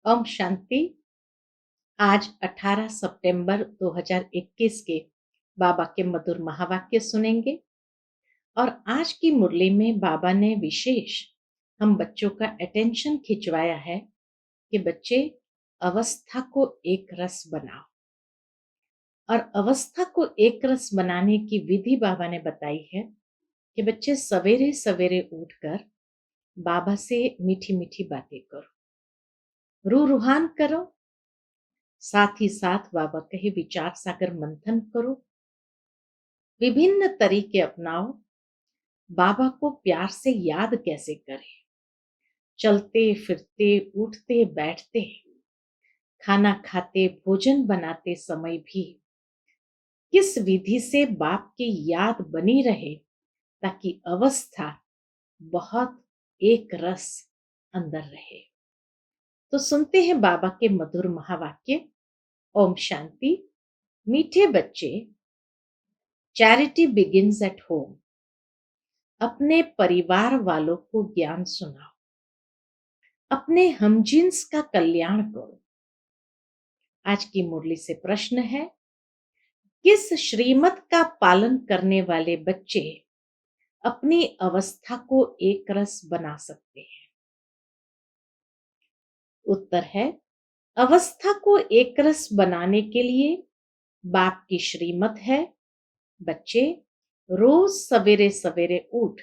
ओम शांति। आज 18 सितंबर 2021 के बाबा के मधुर महावाक्य सुनेंगे। और आज की मुरली में बाबा ने विशेष हम बच्चों का अटेंशन खिंचवाया है कि बच्चे अवस्था को एक रस बनाओ। और अवस्था को एक रस बनाने की विधि बाबा ने बताई है कि बच्चे सवेरे सवेरे उठकर बाबा से मीठी मीठी बातें करो, रूहान करो, साथ ही साथ बाबा कहे विचार सागर मंथन करो, विभिन्न तरीके अपनाओ। बाबा को प्यार से याद कैसे करें, चलते फिरते उठते बैठते, खाना खाते भोजन बनाते समय भी किस विधि से बाप की याद बनी रहे ताकि अवस्था बहुत एक रस अंदर रहे। तो सुनते हैं बाबा के मधुर महावाक्य। ओम शांति। मीठे बच्चे, चैरिटी बिगिंस एट होम। अपने परिवार वालों को ज्ञान सुनाओ, अपने हमजिन्स का कल्याण करो। आज की मुरली से प्रश्न है, किस श्रीमत का पालन करने वाले बच्चे अपनी अवस्था को एक रस बना सकते हैं? उत्तर है, अवस्था को एक रस बनाने के लिए बाप की श्रीमत है, बच्चे रोज सवेरे सवेरे उठ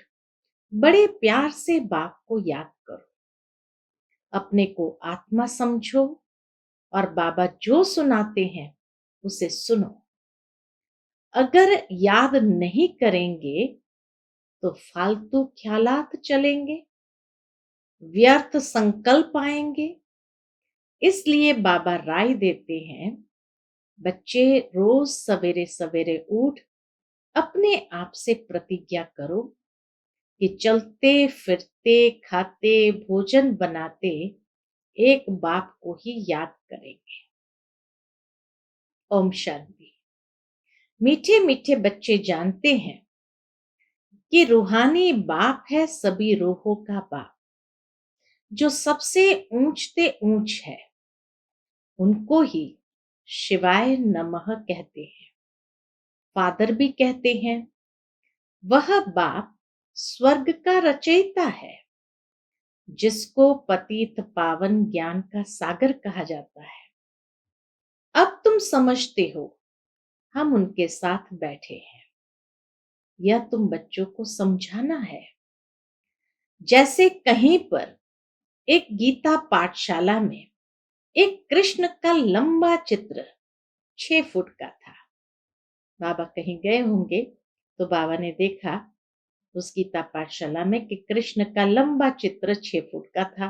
बड़े प्यार से बाप को याद करो, अपने को आत्मा समझो और बाबा जो सुनाते हैं उसे सुनो। अगर याद नहीं करेंगे तो फालतू ख्यालात चलेंगे, व्यर्थ संकल्प आएंगे। इसलिए बाबा राय देते हैं, बच्चे रोज सवेरे सवेरे उठ अपने आप से प्रतिज्ञा करो कि चलते फिरते खाते भोजन बनाते एक बाप को ही याद करेंगे। ओम शांति। मीठे मीठे बच्चे जानते हैं कि रूहानी बाप है सभी रूहों का बाप, जो सबसे ऊंचते ऊंच है। उनको ही शिवाय नमः कहते हैं, फादर भी कहते हैं। वह बाप स्वर्ग का रचयिता है, जिसको पतित पावन ज्ञान का सागर कहा जाता है। अब तुम समझते हो, हम उनके साथ बैठे हैं। यह तुम बच्चों को समझाना है। जैसे कहीं पर एक गीता पाठशाला में एक कृष्ण का लंबा चित्र 6 फुट का था। बाबा कहीं गए होंगे तो बाबा ने देखा उस गीता पाठशाला में कि कृष्ण का लंबा चित्र 6 फुट का था।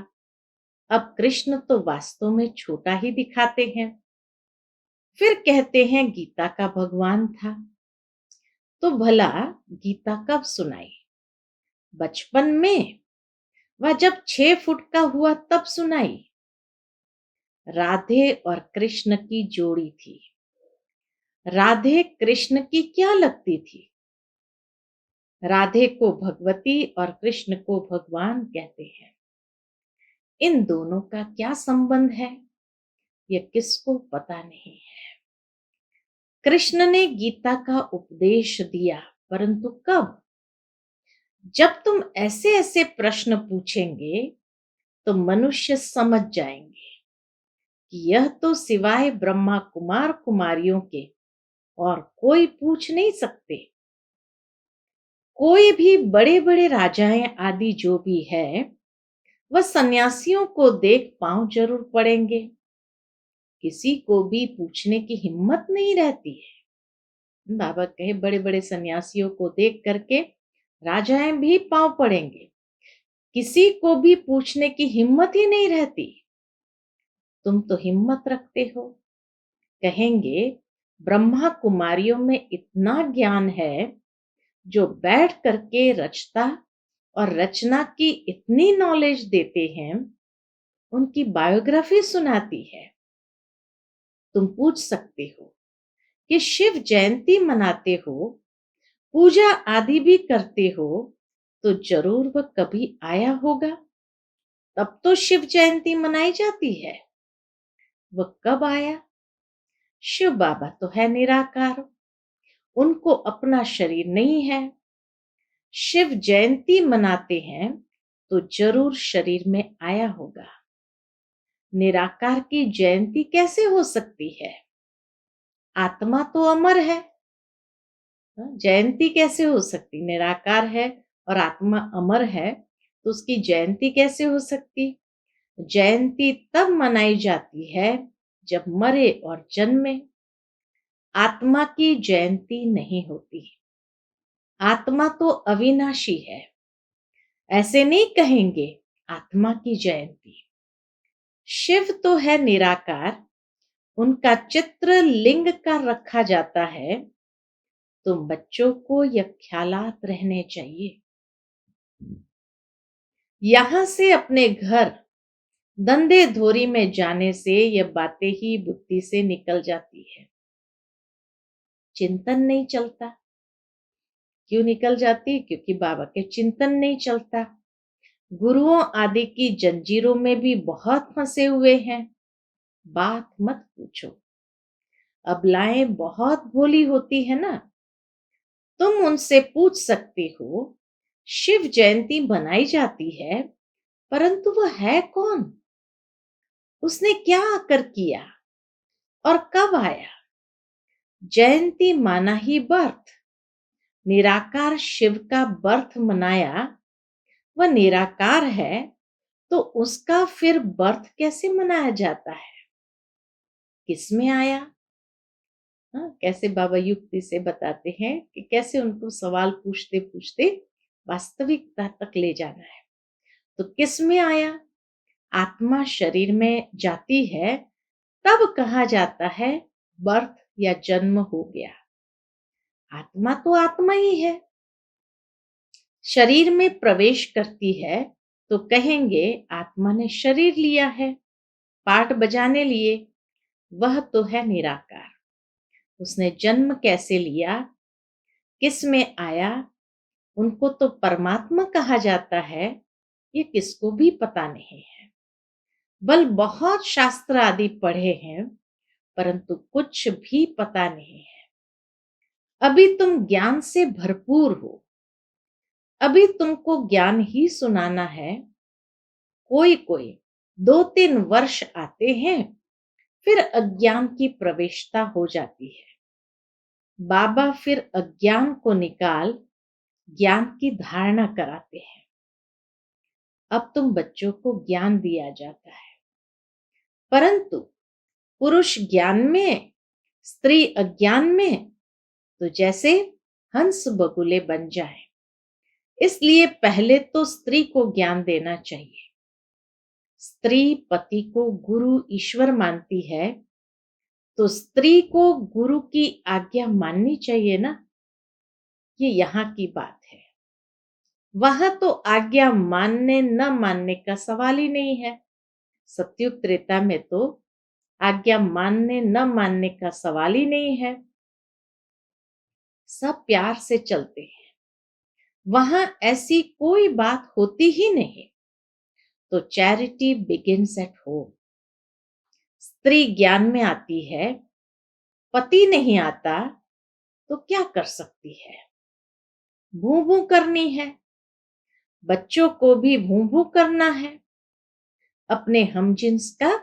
अब कृष्ण तो वास्तव में छोटा ही दिखाते हैं, फिर कहते हैं गीता का भगवान था। तो भला गीता कब सुनाई? बचपन में? वह जब 6 फुट का हुआ तब सुनाई। राधे और कृष्ण की जोड़ी थी। राधे कृष्ण की क्या लगती थी? राधे को भगवती और कृष्ण को भगवान कहते हैं। इन दोनों का क्या संबंध है, यह किसको पता नहीं है। कृष्ण ने गीता का उपदेश दिया, परंतु कब? जब तुम ऐसे ऐसे प्रश्न पूछेंगे तो मनुष्य समझ जाएंगे कि यह तो सिवाय ब्रह्मा कुमार कुमारियों के और कोई पूछ नहीं सकते। कोई भी बड़े बड़े राजाएं आदि जो भी है, वह सन्यासियों को देख पांव जरूर पड़ेंगे। किसी को भी पूछने की हिम्मत नहीं रहती है। बाबा कहे बड़े बड़े सन्यासियों को देख करके राजाएं भी पांव पड़ेंगे, किसी को भी पूछने की हिम्मत ही नहीं रहती। तुम तो हिम्मत रखते हो। कहेंगे ब्रह्मा कुमारियों में इतना ज्ञान है जो बैठ करके रचता और रचना की इतनी नॉलेज देते हैं, उनकी बायोग्राफी सुनाती है। तुम पूछ सकते हो कि शिव जयंती मनाते हो, पूजा आदि भी करते हो, तो जरूर वह कभी आया होगा, तब तो शिव जयंती मनाई जाती है। वह कब आया? शिव बाबा तो है निराकार, उनको अपना शरीर नहीं है। शिव जयंती मनाते हैं तो जरूर शरीर में आया होगा। निराकार की जयंती कैसे हो सकती है? आत्मा तो अमर है। जयंती कैसे हो सकती? निराकार है और आत्मा अमर है, तो उसकी जयंती कैसे हो सकती? जयंती तब मनाई जाती है जब मरे और जन्मे। आत्मा की जयंती नहीं होती। आत्मा तो अविनाशी है, ऐसे नहीं कहेंगे आत्मा की जयंती। शिव तो है निराकार, उनका चित्र लिंग का रखा जाता है, तो बच्चों को यह ख्यालात रहने चाहिए। यहां से अपने घर धंधे धोरी में जाने से यह बातें ही बुद्धि से निकल जाती है, चिंतन नहीं चलता। क्यों निकल जाती? क्योंकि बाबा के चिंतन नहीं चलता। गुरुओं आदि की जंजीरों में भी बहुत फंसे हुए हैं, बात मत पूछो। अबलाएं बहुत भोली होती है ना, तुम उनसे पूछ सकती हो, शिव जयंती मनाई जाती है, परंतु वह है कौन? उसने क्या आकर किया और कब आया? जयंती माना ही बर्थ। निराकार शिव का बर्थ मनाया, वह निराकार है, तो उसका फिर बर्थ कैसे मनाया जाता है? किसमें आया? हाँ, कैसे बाबा युक्ति से बताते हैं कि कैसे उनको सवाल पूछते पूछते वास्तविकता तक ले जाना है। तो किस में आया? आत्मा शरीर में जाती है तब कहा जाता है बर्थ या जन्म हो गया। आत्मा तो आत्मा ही है। शरीर में प्रवेश करती है तो कहेंगे आत्मा ने शरीर लिया है, पाठ बजाने लिए। वह तो है निराकार। उसने जन्म कैसे लिया, किस में आया, उनको तो परमात्मा कहा जाता है, ये किसको भी पता नहीं है। बल बहुत शास्त्र आदि पढ़े हैं, परंतु कुछ भी पता नहीं है। अभी तुम ज्ञान से भरपूर हो, अभी तुमको ज्ञान ही सुनाना है। कोई कोई 2-3 वर्ष आते हैं, फिर अज्ञान की प्रवेशता हो जाती है। बाबा फिर अज्ञान को निकाल ज्ञान की धारणा कराते हैं। अब तुम बच्चों को ज्ञान दिया जाता है, परंतु पुरुष ज्ञान में, स्त्री अज्ञान में, तो जैसे हंस बगुले बन जाए। इसलिए पहले तो स्त्री को ज्ञान देना चाहिए। स्त्री पति को गुरु ईश्वर मानती है, तो स्त्री को गुरु की आज्ञा माननी चाहिए ना। ये यहाँ की बात है। वहां तो आज्ञा मानने न मानने का सवाल ही नहीं है। सतयुग त्रेता में तो आज्ञा मानने न मानने का सवाल ही नहीं है। सब प्यार से चलते हैं, वहां ऐसी कोई बात होती ही नहीं। तो चैरिटी बिगिंस एट होम। स्त्री ज्ञान में आती है, पति नहीं आता, तो क्या कर सकती है? भू भू करनी है। बच्चों को भी भू भू करना है। अपने हमजिन्स का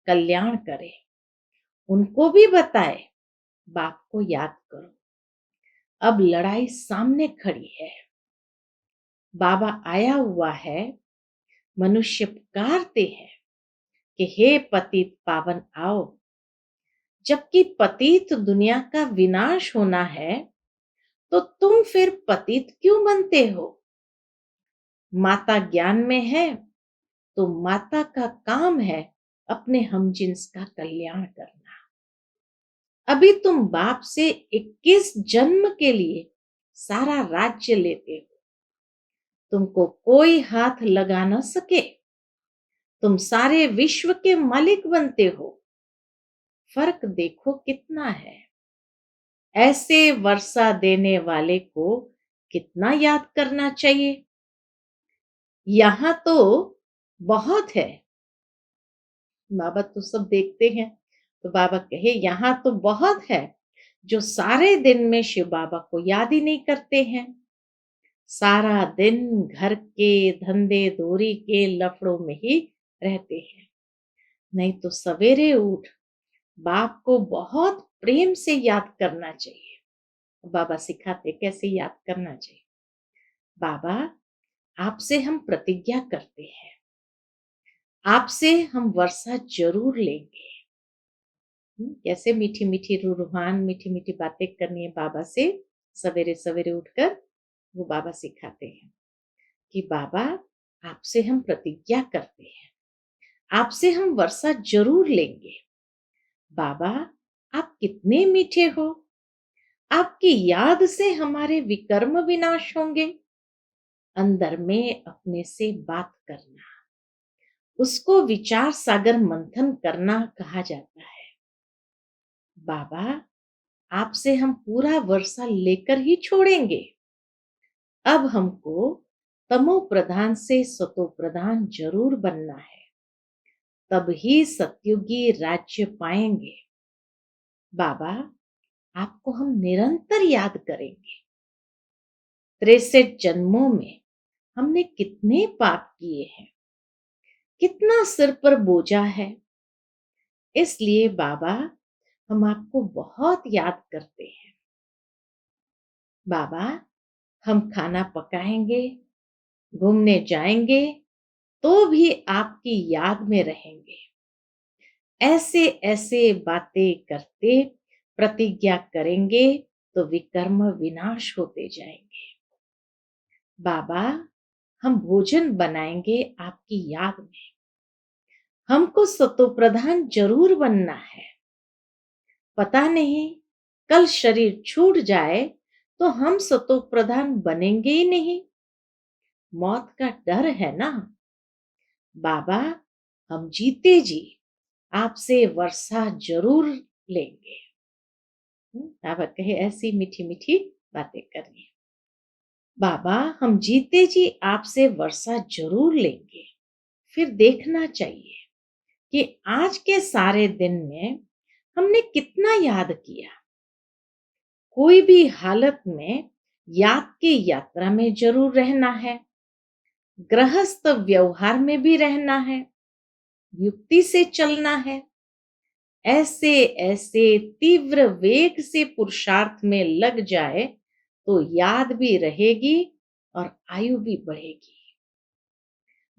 कल्याण करे, उनको भी बताए बाप को याद करो। अब लड़ाई सामने खड़ी है। बाबा आया हुआ है, मनुष्य पुकारते हैं कि हे पतित पावन आओ। जबकि पतित दुनिया का विनाश होना है, तो तुम फिर पतित क्यों बनते हो? माता ज्ञान में है, तो माता का काम है अपने हमजिन्स का कल्याण करना। अभी तुम बाप से 21 जन्म के लिए सारा राज्य लेते हो, तुमको कोई हाथ लगा न सके। तुम सारे विश्व के मालिक बनते हो। फर्क देखो कितना है। ऐसे वर्षा देने वाले को कितना याद करना चाहिए। यहां तो बहुत है। बाबा तो सब देखते हैं, तो बाबा कहे यहाँ तो बहुत है जो सारे दिन में शिव बाबा को याद ही नहीं करते हैं। सारा दिन घर के धंधे दोरी के लफड़ों में ही रहते हैं। नहीं तो सवेरे उठ बाप को बहुत प्रेम से याद करना चाहिए। बाबा सिखाते कैसे याद करना चाहिए। बाबा, आपसे हम प्रतिज्ञा करते हैं, आपसे हम वर्षा जरूर लेंगे। कैसे मीठी मीठी रूहान मीठी मीठी बातें करनी है बाबा से। सवेरे सवेरे उठकर वो बाबा सिखाते हैं कि बाबा, आपसे हम प्रतिज्ञा करते हैं, आपसे हम वर्षा जरूर लेंगे। बाबा, आप कितने मीठे हो, आपकी याद से हमारे विकर्म विनाश होंगे। अंदर में अपने से बात करना, उसको विचार सागर मंथन करना कहा जाता है। बाबा, आपसे हम पूरा वर्षा लेकर ही छोड़ेंगे। अब हमको तमो प्रधान से सतो प्रधान जरूर बनना है, तब ही सतयुगी राज्य पाएंगे। बाबा, आपको हम निरंतर याद करेंगे। 63 जन्मों में हमने कितने पाप किए हैं, कितना सिर पर बोझा है। इसलिए बाबा, हम आपको बहुत याद करते हैं। बाबा, हम खाना पकाएंगे, घूमने जाएंगे, तो भी आपकी याद में रहेंगे। ऐसे ऐसे बातें करते प्रतिज्ञा करेंगे तो विकर्म विनाश होते जाएंगे। बाबा, हम भोजन बनाएंगे आपकी याद में। हमको सतोप्रधान जरूर बनना है। पता नहीं कल शरीर छूट जाए तो हम सतोप्रधान बनेंगे ही नहीं। मौत का डर है ना। बाबा, हम जीते जी आपसे वर्षा जरूर लेंगे। बाबा कहे ऐसी मीठी मीठी बातें करिए। बाबा, हम जीते जी आपसे वर्षा जरूर लेंगे। फिर देखना चाहिए कि आज के सारे दिन में हमने कितना याद किया। कोई भी हालत में याद की यात्रा में जरूर रहना है, गृहस्थ व्यवहार में भी रहना है, युक्ति से चलना है। ऐसे ऐसे तीव्र वेग से पुरुषार्थ में लग जाए तो याद भी रहेगी और आयु भी बढ़ेगी।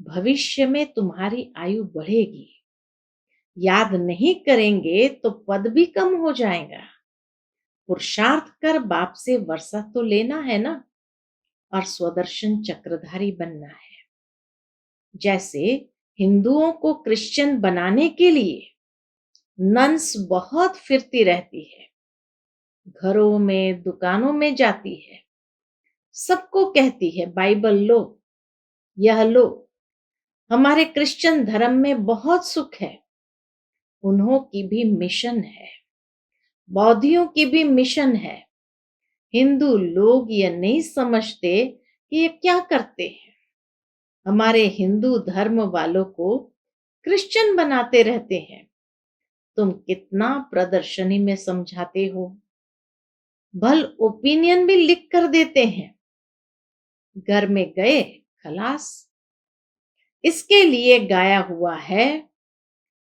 भविष्य में तुम्हारी आयु बढ़ेगी। याद नहीं करेंगे तो पद भी कम हो जाएगा। पुरुषार्थ कर बाप से वर्षा तो लेना है ना, और स्वदर्शन चक्रधारी बनना है। जैसे हिंदुओं को क्रिश्चियन बनाने के लिए नन्स बहुत फिरती रहती है, घरों में दुकानों में जाती है, सबको कहती है बाइबल लो, यह लो, हमारे क्रिश्चियन धर्म में बहुत सुख है। उन्हों की भी मिशन है, बौद्धियों की भी मिशन है। हिंदू लोग ये नहीं समझते कि ये क्या करते हैं। हमारे हिंदू धर्म वालों को क्रिश्चियन बनाते रहते हैं। तुम कितना प्रदर्शनी में समझाते हो, भल ओपिनियन भी लिख कर देते हैं, घर में गए खलास। इसके लिए गाया हुआ है,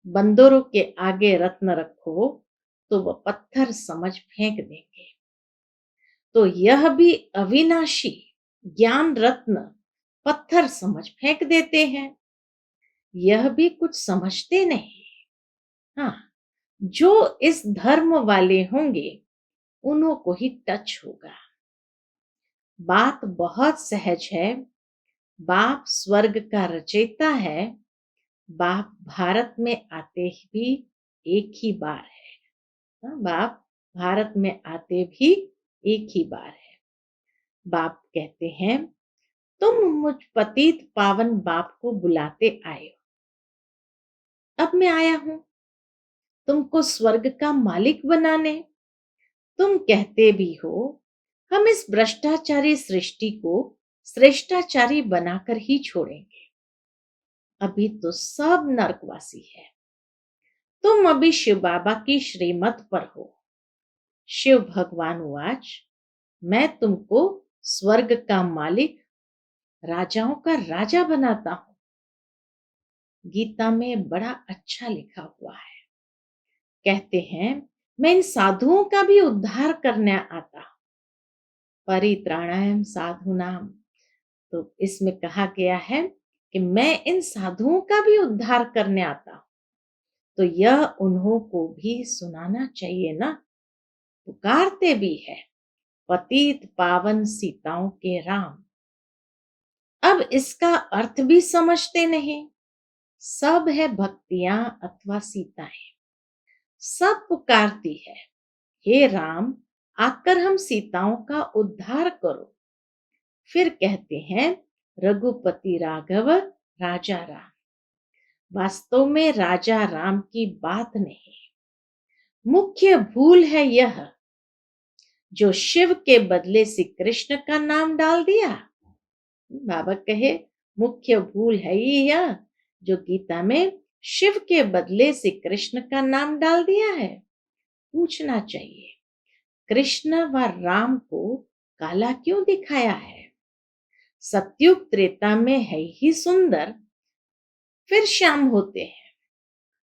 बंदरों के आगे रत्न रखो तो वह पत्थर समझ फेंक देंगे। तो यह भी अविनाशी ज्ञान रत्न पत्थर समझ फेंक देते हैं। यह भी कुछ समझते नहीं। हाँ, जो इस धर्म वाले होंगे उन्हों को ही टच होगा। बात बहुत सहज है। बाप स्वर्ग का रचयिता है। बाप भारत में आते भी एक ही बार है। बाप भारत में आते भी एक ही बार है। बाप कहते हैं, तुम मुझ पतित पावन बाप को बुलाते आए हो, अब मैं आया हूं तुमको स्वर्ग का मालिक बनाने। तुम कहते भी हो हम इस भ्रष्टाचारी सृष्टि को श्रेष्ठाचारी बनाकर ही छोड़ेंगे। अभी तो सब नरकवासी है। तुम अभी शिव बाबा की श्रीमत पर हो। शिव भगवान उवाच, मैं तुमको स्वर्ग का मालिक, राजाओं का राजा बनाता हूं। गीता में बड़ा अच्छा लिखा हुआ है। कहते हैं, मैं इन साधुओं का भी उद्धार करने आता हूं। परित्राणाय साधूनाम, तो इसमें कहा गया है कि मैं इन साधुओं का भी उद्धार करने आता हूं। तो यह उन्हों को भी सुनाना चाहिए ना। पुकारते भी है, पतित पावन सीताओं के राम। अब इसका अर्थ भी समझते नहीं। सब है भक्तियां अथवा सीताएं, सब पुकारती है, हे राम, आकर हम सीताओं का उद्धार करो। फिर कहते हैं, रघुपति राघव राजा राम। वास्तव में राजा राम की बात नहीं, मुख्य भूल है यह, जो शिव के बदले श्री कृष्ण का नाम डाल दिया। बाबा कहे, मुख्य भूल है ये यह, जो गीता में शिव के बदले श्री कृष्ण का नाम डाल दिया है। पूछना चाहिए, कृष्ण व राम को काला क्यों दिखाया है? सतयुग त्रेता में है ही सुंदर, फिर श्याम होते हैं।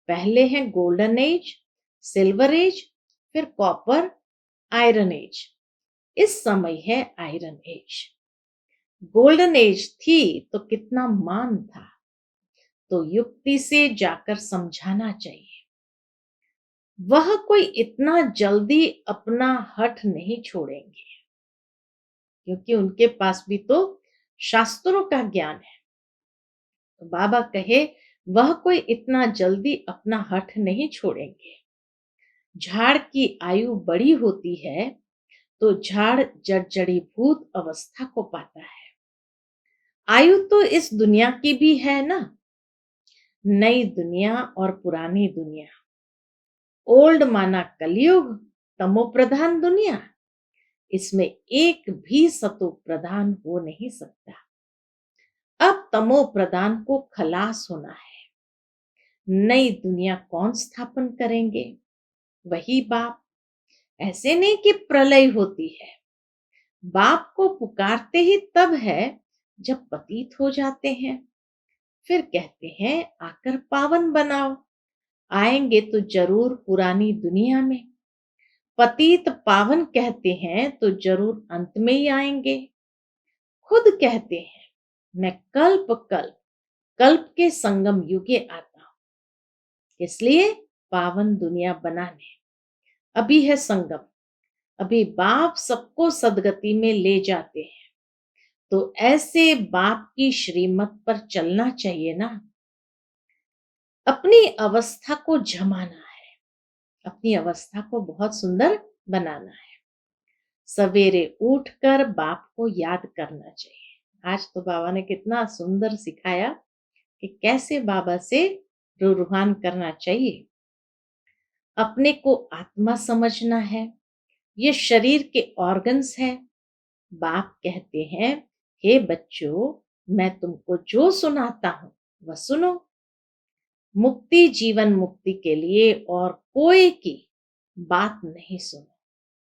पहले है गोल्डन एज, सिल्वर एज, फिर कॉपर, आयरन एज। इस समय है आयरन एज। गोल्डन एज थी तो कितना मान था, तो युक्ति से जाकर समझाना चाहिए। वह कोई इतना जल्दी अपना हठ नहीं छोड़ेंगे, क्योंकि उनके पास भी तो शास्त्रों का ज्ञान है। तो बाबा कहे, वह कोई इतना जल्दी अपना हठ नहीं छोड़ेंगे। झाड़ की आयु बड़ी होती है तो झाड़ जड़जड़ीभूत अवस्था को पाता है। आयु तो इस दुनिया की भी है ना, नई दुनिया और पुरानी दुनिया। ओल्ड माना कलयुग, तमो प्रधान दुनिया। इसमें एक भी सतो प्रधान हो नहीं सकता। अब तमो प्रधान को खलास होना है। नई दुनिया कौन स्थापन करेंगे? वही बाप। ऐसे नहीं कि प्रलय होती है। बाप को पुकारते ही तब है जब पतित हो जाते हैं। फिर कहते हैं, आकर पावन बनाओ। आएंगे तो जरूर पुरानी दुनिया में। पतित पावन कहते हैं तो जरूर अंत में ही आएंगे। खुद कहते हैं, मैं कल्प कल्प कल्प के संगम युगे आता हूं। इसलिए पावन दुनिया बनाने अभी है संगम। अभी बाप सबको सदगति में ले जाते हैं। तो ऐसे बाप की श्रीमत पर चलना चाहिए ना। अपनी अवस्था को जमाना है, अपनी अवस्था को बहुत सुंदर बनाना है। सवेरे उठकर बाप को याद करना चाहिए। आज तो बाबा ने कितना सुंदर सिखाया कि कैसे बाबा से रूहान करना चाहिए। अपने को आत्मा समझना है, ये शरीर के ऑर्गन्स है। बाप कहते हैं, हे बच्चों, मैं तुमको जो सुनाता हूं वह सुनो। मुक्ति जीवन मुक्ति के लिए और कोई की बात नहीं सुनो,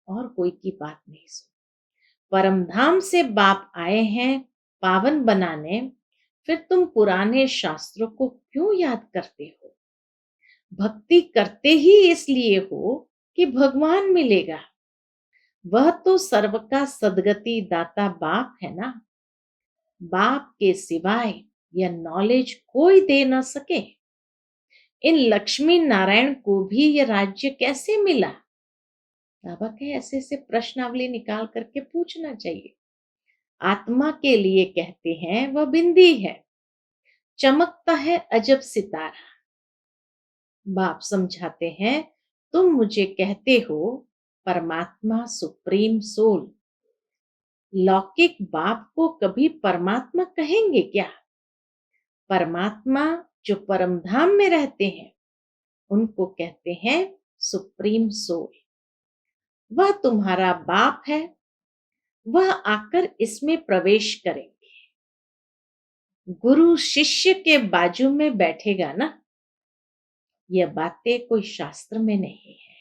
और कोई की बात नहीं सुनो। परमधाम से बाप आए हैं पावन बनाने, फिर तुम पुराने शास्त्रों को क्यों याद करते हो? भक्ति करते ही इसलिए हो कि भगवान मिलेगा। वह तो सर्व का सदगति दाता बाप है ना। बाप के सिवाय यह नॉलेज कोई दे न सके। इन लक्ष्मी नारायण को भी यह राज्य कैसे मिला? बाबा के ऐसे ऐसे प्रश्नावली निकाल करके पूछना चाहिए। आत्मा के लिए कहते हैं, वह बिंदी है, चमकता है अजब सितारा। बाप समझाते हैं, तुम मुझे कहते हो परमात्मा सुप्रीम सोल। लौकिक बाप को कभी परमात्मा कहेंगे क्या? परमात्मा जो परमधाम में रहते हैं उनको कहते हैं सुप्रीम सोल। वह तुम्हारा बाप है, वह आकर इसमें प्रवेश करेंगे। गुरु शिष्य के बाजू में बैठेगा ना, यह बातें कोई शास्त्र में नहीं है।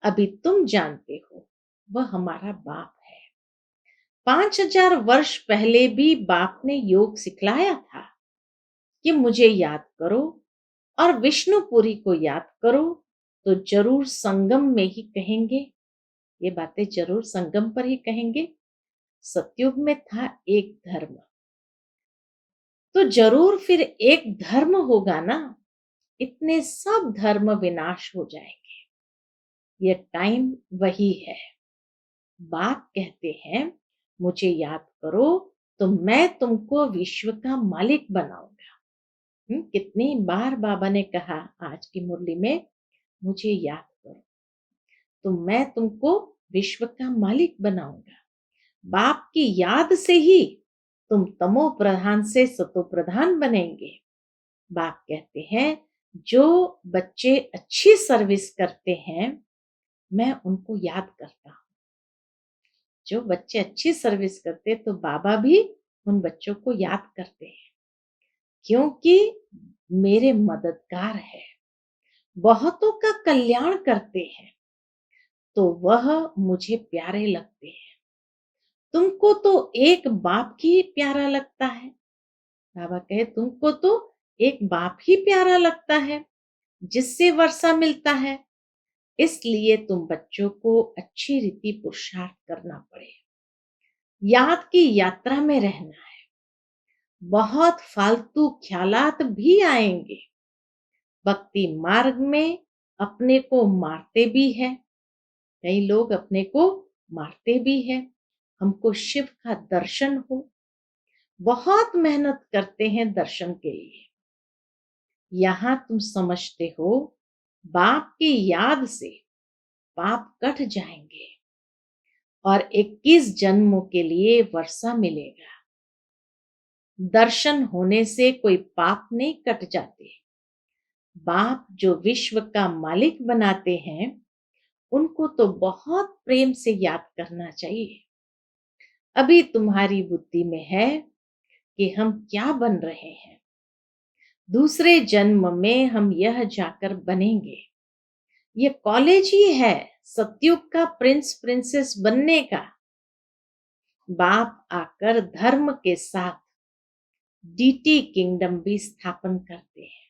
अभी तुम जानते हो, वह हमारा बाप है। 5000 वर्ष पहले भी बाप ने योग सिखलाया था कि मुझे याद करो, और विष्णुपुरी को याद करो तो जरूर संगम में ही कहेंगे। ये बातें जरूर संगम पर ही कहेंगे। सतयुग में था एक धर्म, तो जरूर फिर एक धर्म होगा ना। इतने सब धर्म विनाश हो जाएंगे। ये टाइम वही है। बाप कहते हैं, मुझे याद करो तो मैं तुमको विश्व का मालिक बनाऊंगा। कितनी बार बाबा ने कहा आज की मुरली में, मुझे याद करो तो मैं तुमको विश्व का मालिक बनाऊंगा। बाप की याद से ही तुम तमो प्रधान से सतो प्रधान बनेंगे। बाप कहते हैं, जो बच्चे अच्छी सर्विस करते हैं मैं उनको याद करता हूं। जो बच्चे अच्छी सर्विस करते तो बाबा भी उन बच्चों को याद करते हैं, क्योंकि मेरे मददगार है, बहुतों का कल्याण करते हैं, तो वह मुझे प्यारे लगते हैं। तुमको तो एक बाप ही प्यारा लगता है। बाबा कहे, तुमको तो एक बाप ही प्यारा लगता है जिससे वर्षा मिलता है, इसलिए तुम बच्चों को अच्छी रीति पुरुषार्थ करना पड़े। याद की यात्रा में रहना है। बहुत फालतू ख्यालात भी आएंगे। भक्ति मार्ग में अपने को मारते भी है। कई लोग अपने को मारते भी है। हमको शिव का दर्शन हो, बहुत मेहनत करते हैं दर्शन के लिए। यहां तुम समझते हो बाप की याद से पाप कट जाएंगे और 21 जन्मों के लिए वर्षा मिलेगा। दर्शन होने से कोई पाप नहीं कट जाते। बाप जो विश्व का मालिक बनाते हैं, उनको तो बहुत प्रेम से याद करना चाहिए। अभी तुम्हारी बुद्धि में है कि हम क्या बन रहे हैं। दूसरे जन्म में हम यह जाकर बनेंगे। ये कॉलेज ही है सतयुग का प्रिंस प्रिंसेस बनने का। बाप आकर धर्म के साथ डीटी किंगडम भी स्थापन करते हैं।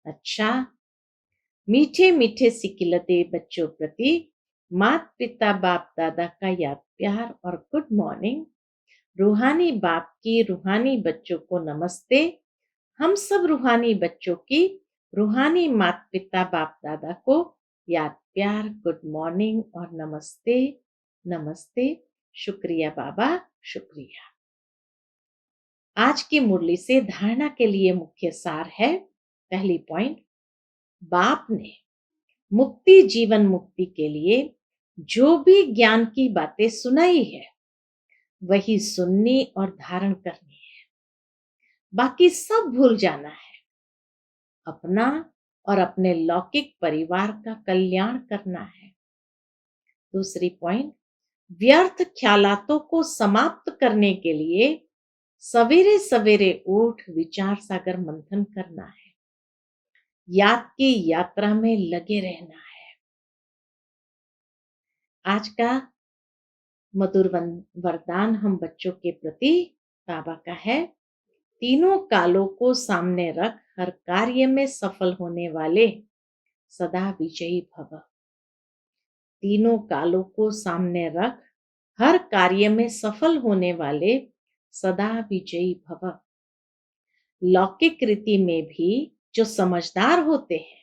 अच्छा, मीठे मीठे सिकिलते बच्चों प्रति माता पिता बाप दादा का याद प्यार और गुड मॉर्निंग। रूहानी बाप की रूहानी बच्चों को नमस्ते। हम सब रूहानी बच्चों की रूहानी माता पिता बाप दादा को याद प्यार, गुड मॉर्निंग और नमस्ते। नमस्ते। शुक्रिया बाबा, शुक्रिया। आज की मुरली से धारणा के लिए मुख्य सार है। पहली पॉइंट, बाप ने मुक्ति जीवन मुक्ति के लिए जो भी ज्ञान की बातें सुनाई है, वही सुननी और धारण करनी है। बाकी सब भूल जाना है। अपना और अपने लौकिक परिवार का कल्याण करना है। दूसरी पॉइंट, व्यर्थ ख्यालातों को समाप्त करने के लिए सवेरे सवेरे उठ विचार सागर मंथन करना है। याद की यात्रा में लगे रहना है। आज का मधुर वरदान हम बच्चों के प्रति बाबा का है। तीनों कालों को सामने रख हर कार्य में सफल होने वाले सदा विजयी भव। तीनों कालों को सामने रख हर कार्य में सफल होने वाले सदा विजयी भव। लौकिक रीति में भी जो समझदार होते हैं,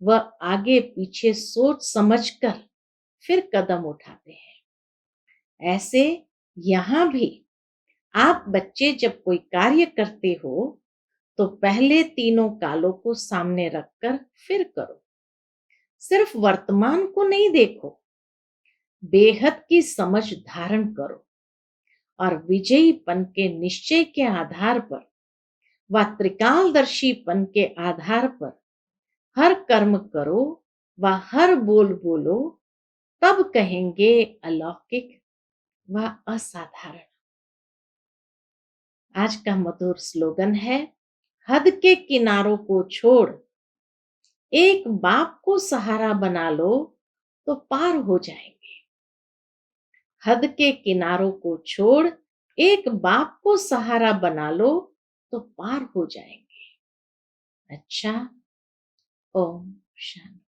वह आगे पीछे सोच समझकर फिर कदम उठाते हैं। ऐसे यहां भी आप बच्चे जब कोई कार्य करते हो तो पहले तीनों कालों को सामने रखकर फिर करो। सिर्फ वर्तमान को नहीं देखो, बेहद की समझ धारण करो और विजयीपन के निश्चय के आधार पर व त्रिकालदर्शीपन के आधार पर हर कर्म करो व हर बोल बोलो, तब कहेंगे अलौकिक व असाधारण। आज का मधुर स्लोगन है, हद के किनारों को छोड़ एक बाप को सहारा बना लो तो पार हो जाएंगे। हद के किनारों को छोड़ एक बाप को सहारा बना लो तो पार हो जाएंगे। अच्छा, ओम शांति।